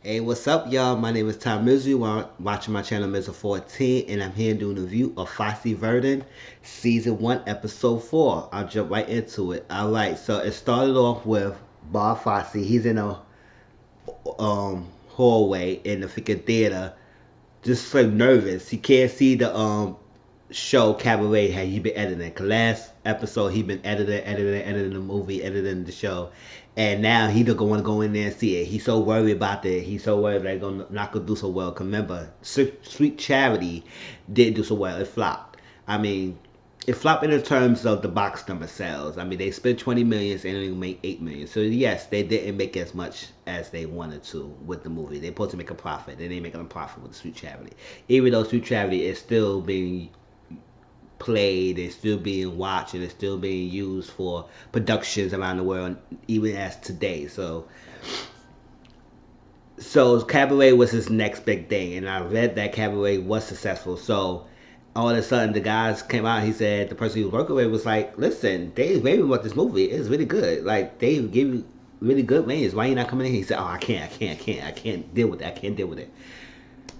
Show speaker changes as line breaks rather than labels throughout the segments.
Hey, what's up, y'all? My name is Tom Mizu. You're watching my channel, Mizu 14, and I'm here doing a review of Fosse Verdon, Season 1, Episode 4. I'll jump right into it. Alright, so it started off with Bob Fosse. He's in a hallway in the freaking theater, just so nervous. He can't see the show Cabaret had he been editing. Cause last episode he been editing the movie, editing the show, and now he don't want to go in there and see it. He's so worried about that. He's so worried that gonna not gonna do so well. Cause remember, Sweet Charity didn't do so well. It flopped. I mean, it flopped in the terms of the box number sales. I mean, they spent 20 million and only made 8 million. So yes, they didn't make as much as they wanted to with the movie. They're supposed to make a profit. They didn't make a profit with the Sweet Charity. Even though Sweet Charity is still being played, it's still being watched, and it's still being used for productions around the world, even as today. So Cabaret was his next big thing, and I read that Cabaret was successful. So all of a sudden, the guys came out. He said the person he was working with was like, "Listen, Dave raving about this movie. It's really good. Like Dave gave you really good ratings. Why you not coming in?" He said, "Oh, I can't deal with it. I can't deal with it."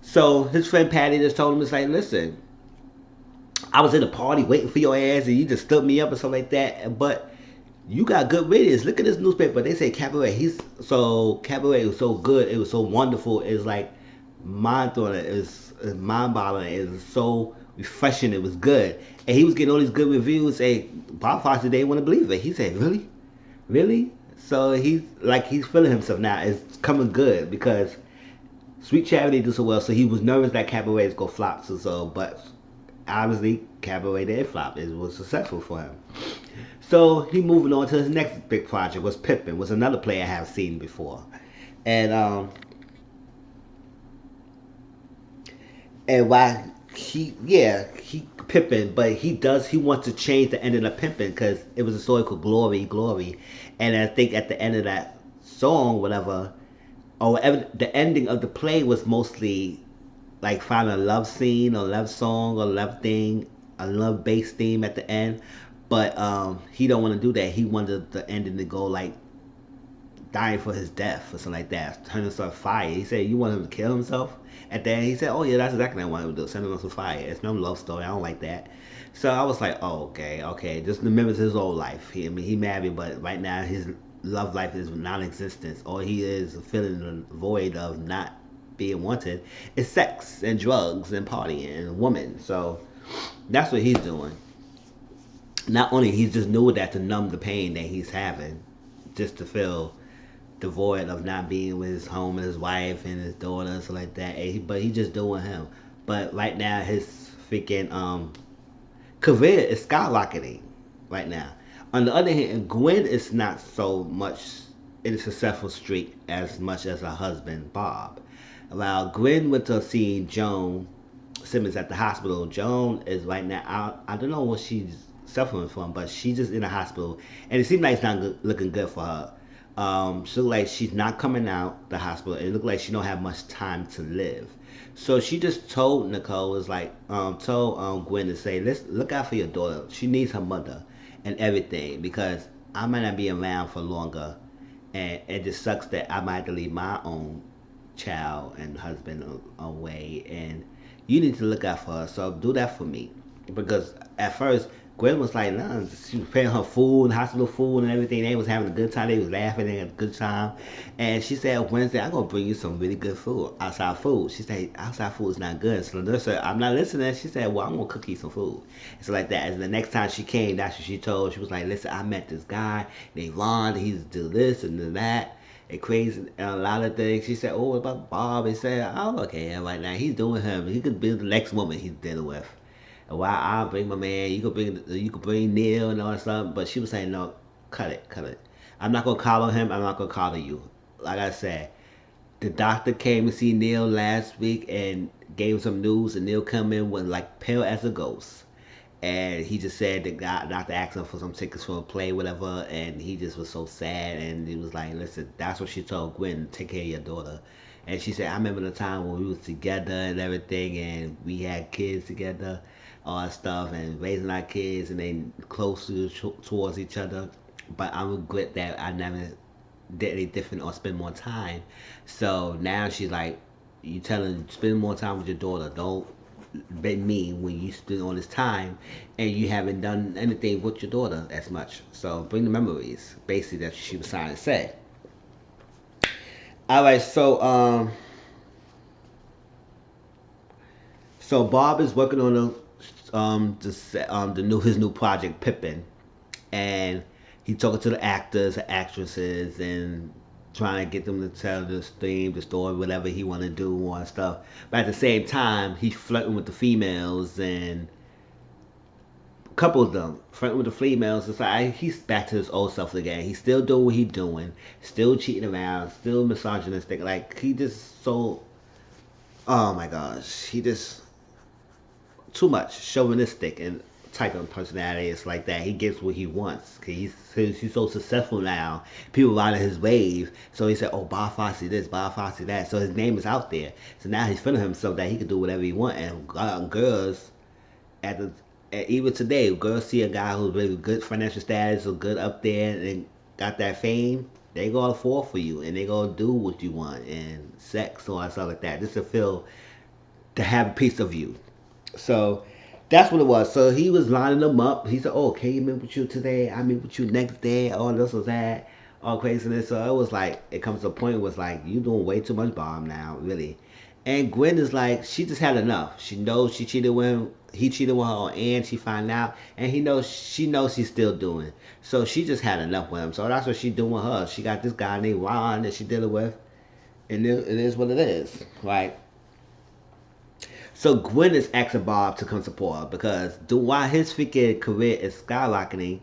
So his friend Patty just told him, "It's like, listen, I was in a party waiting for your ass, and you just stood me up or something like that. But you got good ratings. Look at this newspaper. They say Cabaret. Cabaret was so good. It was so wonderful. It's like mind throwing. It's mind boggling. It's so refreshing. It was good." And he was getting all these good reviews. And Bob Fosse didn't want to believe it. He said, "Really, really?" So he's feeling himself now. It's coming good because Sweet Charity did so well. So he was nervous that Cabaret is gonna flop. But obviously Cabaret did flop. It was successful for him. So he moving on to his next big project was Pippin, was another play I have seen before, and why he Pippin, but he wants to change the ending of Pippin because it was a story called Glory, and I think at the end of that song, whatever or whatever, the ending of the play was mostly like find a love scene or love song or love thing, a love based theme at the end. But he don't want to do that. He wanted the ending to go like dying for his death or something like that, turn himself fire. He said, "You want him to kill himself?" At the end, he said, "Oh yeah, that's exactly what I want him to do. Send him on some fire. It's no love story. I don't like that." So I was like, "Oh, okay, okay." Just remembers his old life. He married, but right now his love life is non-existent. All he is feeling the void of not being wanted is sex and drugs and partying and women. So that's what he's doing. Not only he's just doing that to numb the pain that he's having, just to feel the void of not being with his home and his wife and his daughter and stuff like that. But he just doing him. But right now his freaking career is skyrocketing right now. On the other hand, Gwen is not so much in a successful streak as much as her husband Bob. While Gwen went to see Joan Simmons at the hospital, Joan is right now. I don't know what she's suffering from, but she's just in the hospital, and it seems like it's not looking good for her. She look like she's not coming out the hospital. It looked like she don't have much time to live. So she just told Nicole, was like, told Gwen to say, let's look out for your daughter. She needs her mother and everything because I might not be around for longer, and it just sucks that I might have to leave my own child and husband away, and you need to look out for her. So do that for me, because at first Gwen was like, nah, she was paying her food, hospital food, and everything. They was having a good time. They was laughing. They had a good time. And she said, Wednesday, I'm gonna bring you some really good food, outside food. She said, outside food is not good. So the nurse said, I'm not listening. She said, well, I'm gonna cook you some food. So like that. And the next time she came, that's what she told. She was like, listen, I met this guy named Ron. He's do this and do that. It crazy and a lot of things. She said, "Oh, what about Bob?" He said, "Oh, okay, right now he's doing him. He could be the next woman he's dealing with." And while I'll bring my man, you could bring Neil and all that stuff. But she was saying, "No, cut it. I'm not gonna call on him. I'm not gonna call on you." Like I said, the doctor came to see Neil last week and gave him some news, and Neil come in with like pale as a ghost. And he just said the doctor asked him for some tickets for a play, whatever, and he just was so sad. And he was like, "Listen, that's what she told Gwen. Take care of your daughter." And she said, "I remember the time when we was together and everything, and we had kids together, all that stuff, and raising our kids, and they close towards each other. But I regret that I never did anything different or spend more time. So now she's like, you telling spend more time with your daughter. Don't be mean when you spend all this time and you haven't done anything with your daughter as much. So bring the memories. Basically, that's what she was trying to say. All right, so Bob is working on the new his new project Pippin, and he talking to the actors, and actresses, and trying to get them to tell this theme, the story, whatever he want to do and stuff. But at the same time, he's flirting with the females and a couple of them flirting with the females. It's like he's back to his old self again. He's still doing what he's doing, still cheating around, still misogynistic. Like he just so, oh my gosh, he just too much chauvinistic and type of personality. It's like that. He gets what he wants. He's so successful now. People riding his wave. So he said, "Oh, Bob Fosse this, Bob Fosse that." So his name is out there. So now he's feeling himself that he can do whatever he want. And girls at the even today, girls see a guy who's really good financial status or good up there and got that fame. They gonna fall for you and they gonna do what you want and sex or stuff like that. Just to feel to have a piece of you. So that's what it was. So he was lining them up. He said, "Oh, can you meet with you today? I meet with you next day." All this was that, all craziness. So it was like it comes to a point where it's like you doing way too much bomb now, really. And Gwen is like she just had enough. She knows she cheated with him. He cheated with her on and she find out, and she knows she's still doing. So she just had enough with him. So that's what she doing with her. She got this guy named Ron that she dealing with, and it is what it is, right? So Gwen is asking Bob to come support her because while his freaking career is skyrocketing,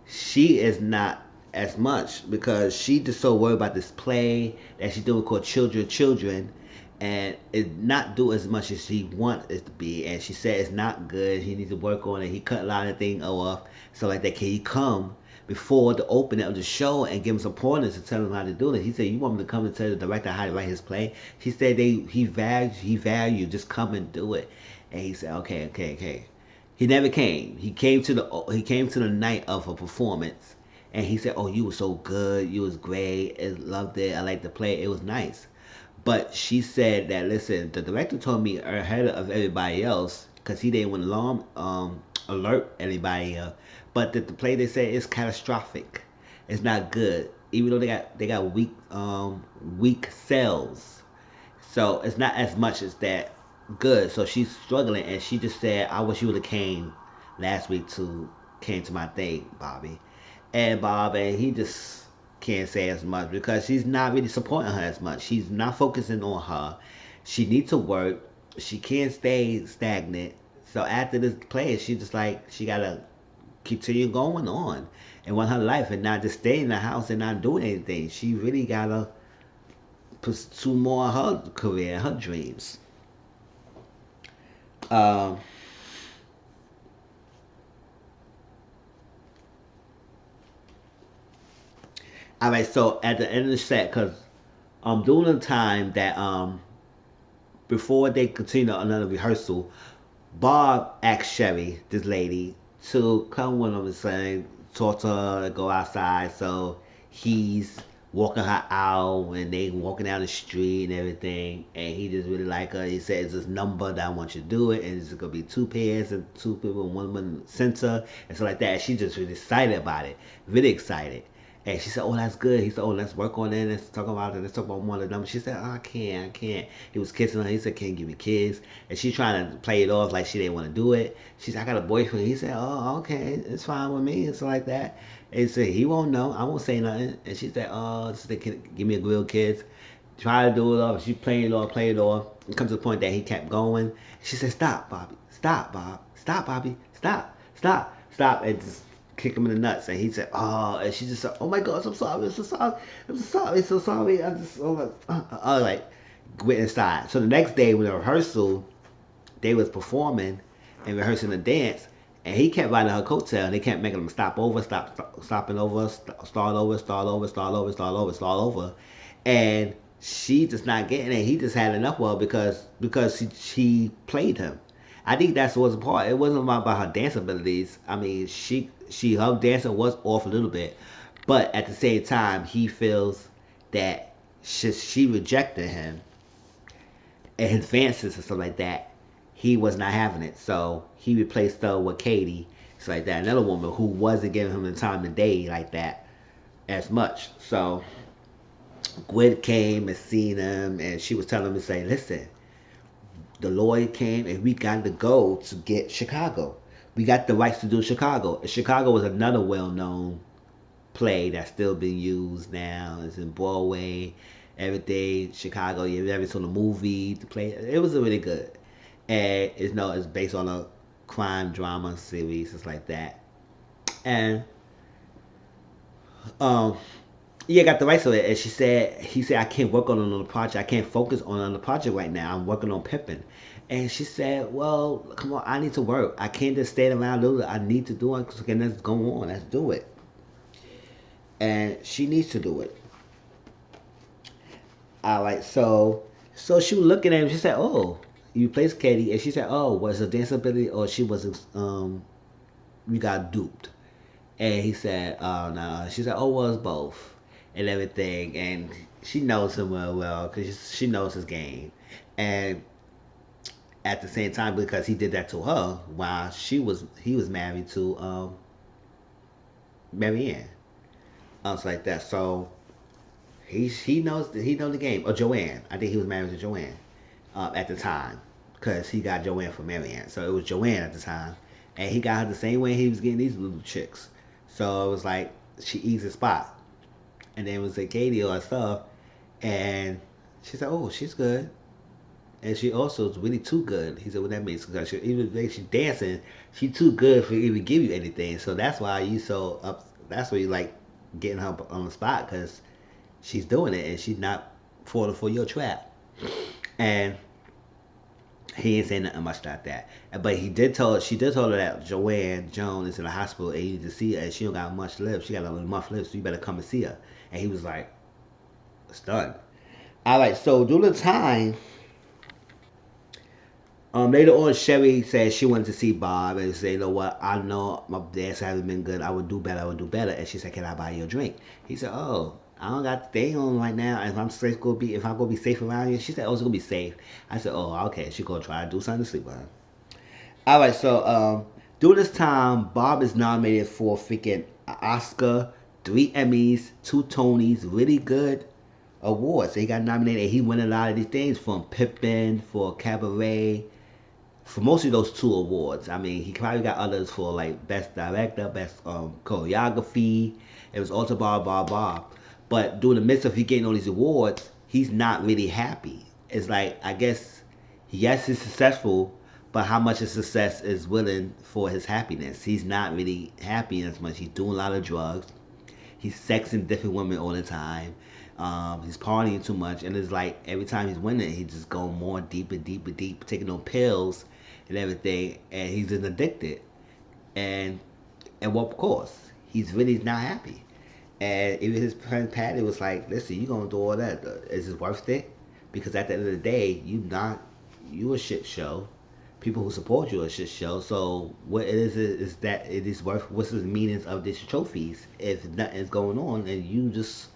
she is not as much because she just so worried about this play that she's doing called Children, and it not do as much as she wants it to be. And she said it's not good. He needs to work on it. He cut a lot of things off. So like that, can he come before the opening of the show and give him some pointers to tell him how to do it? He said, "You want me to come and tell the director how to write his play?" He said he value just come and do it. And he said, "Okay, okay, okay." He never came. He came to the night of a performance, and he said, "Oh, you were so good. You was great. I loved it. I liked the play. It was nice." But she said that, listen, the director told me ahead of everybody else because he didn't want to alert anybody else. But the play they said is catastrophic. It's not good. Even though they got weak sales, so it's not as much as that good. So she's struggling, and she just said, "I wish you would have came to my thing, Bobby." And Bob, and he just can't say as much because she's not really supporting her as much. She's not focusing on her. She needs to work. She can't stay stagnant. So after this play, she just like she gotta continue going on and want her life and not just stay in the house and not doing anything. She really gotta pursue more of her career, her dreams. Um, all right, so at the end of the set, because during the time that before they continue another rehearsal, Bob asked Sherry, this lady, to come with him and say, talk to her, go outside. So he's walking her out and they walking down the street and everything. And he just really like her. He says this number that I want you to do it. And it's going to be two pairs and two people, one in the center and stuff like that. And she just really excited about it. Really excited. And she said, "Oh, that's good." He said, "Oh, let's work on it. Let's talk about it. Let's talk about one of them." She said, "Oh, I can't. I can't." He was kissing her. He said, "Can't give me kiss." And she's trying to play it off like she didn't want to do it. She said, "I got a boyfriend." He said, "Oh, okay. It's fine with me." It's like that. And he said, "He won't know. I won't say nothing." And she said, "Oh, she said, give me a real kiss." Try to do it off. She played it off, played it off. It comes to the point that he kept going. She said, "Stop, Bobby. Stop, Bob. Stop, Bobby. Stop. Stop. Stop." And just kick him in the nuts, and he said, "Oh," and she just said, "Oh my gosh, I'm sorry, I'm so sorry, I'm so sorry, so sorry." I just, like, went inside. So the next day, when the rehearsal, they was performing and rehearsing the dance, and he kept riding her coattail, and they kept making him stop over, stopping over, start over, start over, start over, start over, start over, and she just not getting it. He just had enough of her because she played him. I think that's what's the part. It wasn't about her dance abilities. I mean, her dancing was off a little bit, but at the same time, he feels that she rejected him and his advances and stuff like that. He was not having it, so he replaced her with Katie. It's like that, another woman who wasn't giving him the time of day like that as much. So Gwen came and seen him, and she was telling him to say, "Listen, the lawyer came, and we got to go to get Chicago. We got the rights to do Chicago." And Chicago was another well-known play that's still being used now. It's in Broadway, everything. Chicago, you ever saw the movie, the play? It was really good, and it's based on a crime drama series, it's like that. And um, yeah, got the rights to it. And he said, I can't work on another project. I can't focus on another project right now. I'm working on Pippin. And she said, well, come on, I need to work. I can't just stay around. I need to do it. So okay, let's go on. Let's do it. And she needs to do it. All right, so she was looking at him. She said, "Oh, you placed Katie," and she said, "Oh, was it dance ability or she was we got duped?" And he said, "Oh no." She said, "Oh, well, it's both and everything." And she knows him well because she knows his game, and at the same time because he did that to her while he was married to Marianne. I was like that. So he knows the game. Or Joanne. I think he was married to Joanne at the time because he got Joanne from Marianne. So it was Joanne at the time, and he got her the same way he was getting these little chicks. So it was like she eats his spot, and then it was like Katie or stuff, and she said, "Oh, she's good." And she also is really too good. He said, "What that means?" Because even if she's dancing, she's too good for even give you anything. So that's why you so up. That's why you like getting her on the spot because she's doing it and she's not falling for your trap. And he ain't saying nothing much about that. But she did tell her that Joanne Jones is in the hospital and you need to see her and she don't got much left. She got a month left, so you better come and see her. And he was like, stunned. Alright, so during the time, later on, Sherry said she wanted to see Bob and say, you know what, I know my dance hasn't been good. I would do better. I would do better. And she said, can I buy you a drink? He said, oh, I don't got the thing on right now. If I'm gonna be safe around you, she said, oh, it's gonna be safe. I said, oh, okay. She gonna try to do something to sleep with her. All right, so during this time, Bob is nominated for freaking Oscar, 3 Emmys, 2 Tonys, really good awards. So he got nominated. He won a lot of these things from Pippin, for Cabaret, for mostly those 2 awards. I mean, he probably got others for like best director, best choreography. It was also Bob. But during the midst of he getting all these awards, he's not really happy. It's like I guess yes, he's successful, but how much of success is willing for his happiness? He's not really happy as much. He's doing a lot of drugs. He's sexing different women all the time. He's partying too much, and it's like every time he's winning, he's just going more deeper, taking no pills and everything, and he's just addicted. And well, of course, he's really not happy. And even his friend Patty was like, "Listen, you gonna do all that? Is it worth it? Because at the end of the day, you a shit show. People who support you are a shit show. So what it is that it is worth. What's the meanings of these trophies if nothing's going on and you just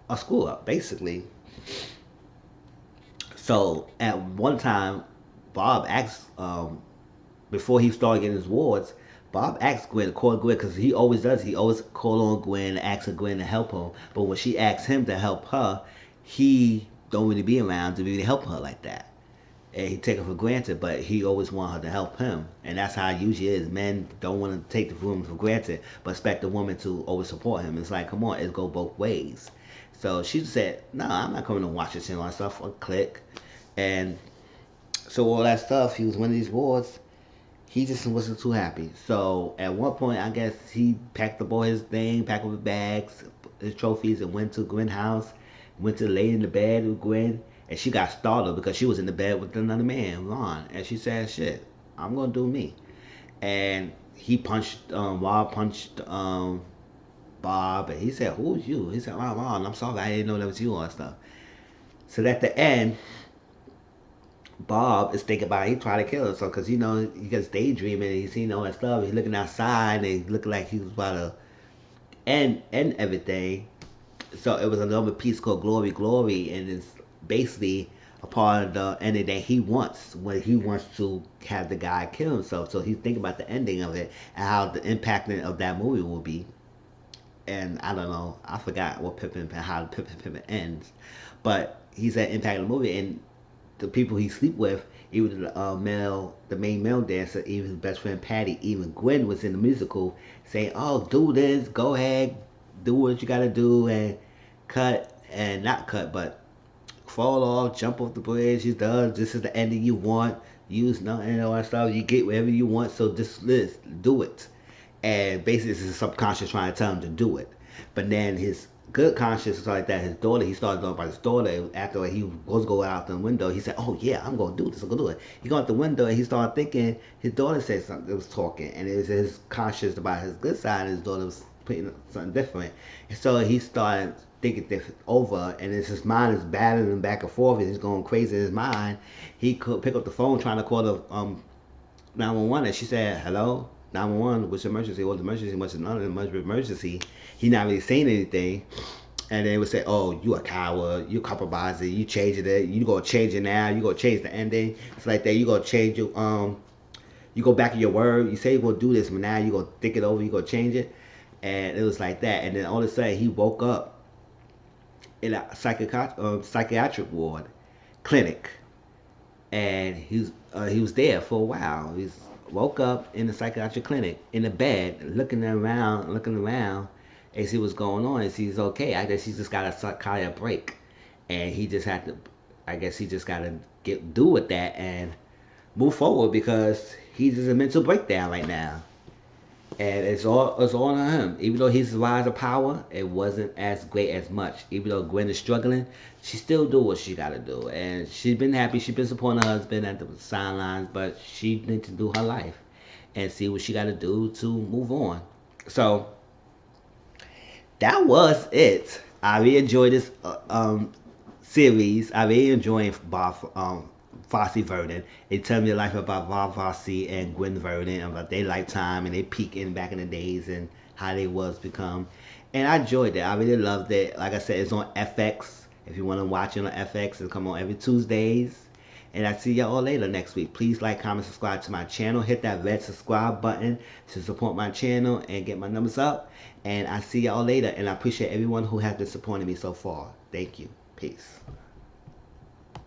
a screw up basically." So at one time, Bob asked before he started getting his awards. Bob asked Gwen to call Gwen because he always does. He always call on Gwen, asks Gwen to help him. But when she asks him to help her, he don't really be around to really help her like that. And he take her for granted, but he always want her to help him. And that's how it usually is. Men don't want to take the woman for granted, but expect the woman to always support him. It's like, come on, it go both ways. So she said, no, I'm not coming to Washington on stuff or click. And so all that stuff, he was winning these awards. He just wasn't too happy. So at one point, I guess he packed up all his thing, packed up his bags, his trophies, and went to Gwen's house. Went to lay in the bed with Gwen, and she got startled because she was in the bed with another man, Ron. And she said, "Shit, I'm gonna do me." And he punched, Rob punched Bob, and he said, "Who's you?" He said, Ron, I'm sorry, I didn't know that was you and stuff. So at the end, Bob is thinking about it. He tried to kill himself because he gets daydreaming and he's seeing all that stuff. He's looking outside and he looking like he was about to end everything. So it was another piece called Glory, Glory, and it's basically a part of the ending that he wants, when he wants to have the guy kill himself. So he's thinking about the ending of it and how the impact of that movie will be. And I don't know, I forgot what Pippin, how Pippin ends, but he's at impact of the movie, and the people he sleep with, even the main male dancer, even his best friend Patty, even Gwen was in the musical saying, "Oh, do this, go ahead, do what you gotta do, and cut and not cut, but fall off, jump off the bridge. He does. This is the ending you want. Use nothing, all that stuff. You get whatever you want. So just do it." And basically, it's his subconscious trying to tell him to do it. But then his good conscience is like that. His daughter, he started talking about his daughter after he was going out the window. He said, "Oh yeah, I'm gonna do this. I'm gonna do it." He got out the window and he started thinking his daughter said something. It was talking, and it was his conscious about his good side. And his daughter was putting something different, and so he started thinking this over, and as his mind is battling back and forth, and he's going crazy in his mind. He could pick up the phone trying to call the 911, and she said, "Hello, 911, what's your emergency? What's the emergency? What's another emergency?" He not really saying anything, and they would say, "Oh, you a coward, you compromising, you changing it, you gonna change it now, you gonna change the ending." It's like that. You gonna change your you go back in your word. You say you're gonna do this, but now you gonna think it over. You gonna change it, and it was like that. And then all of a sudden, he woke up in a psychiatric ward clinic, and he was there for a while. He woke up in the psychiatric clinic in the bed, looking around, and see what's going on. And he's okay. I guess he just got a psychiatric break, and he just had to. I guess he just got to do with that and move forward, because he's just a mental breakdown right now. And it's all on him. Even though he's rise of power, it wasn't as great as much. Even though Gwen is struggling, she still do what she gotta do, and she's been happy. She's been supporting her husband at the sidelines, but she needs to do her life and see what she gotta do to move on. So that was it. I really enjoyed this series. I really enjoyed Fosse Verdon. It tells me the life about Bob Fosse and Gwen Verdon, about their lifetime and their peaking back in the days and how they was become. And I enjoyed it. I really loved it. Like I said, it's on FX. If you want to watch it on FX, it'll come on every Tuesdays. And I see y'all later next week. Please like, comment, subscribe to my channel. Hit that red subscribe button to support my channel and get my numbers up. And I see y'all later. And I appreciate everyone who has been supporting me so far. Thank you. Peace.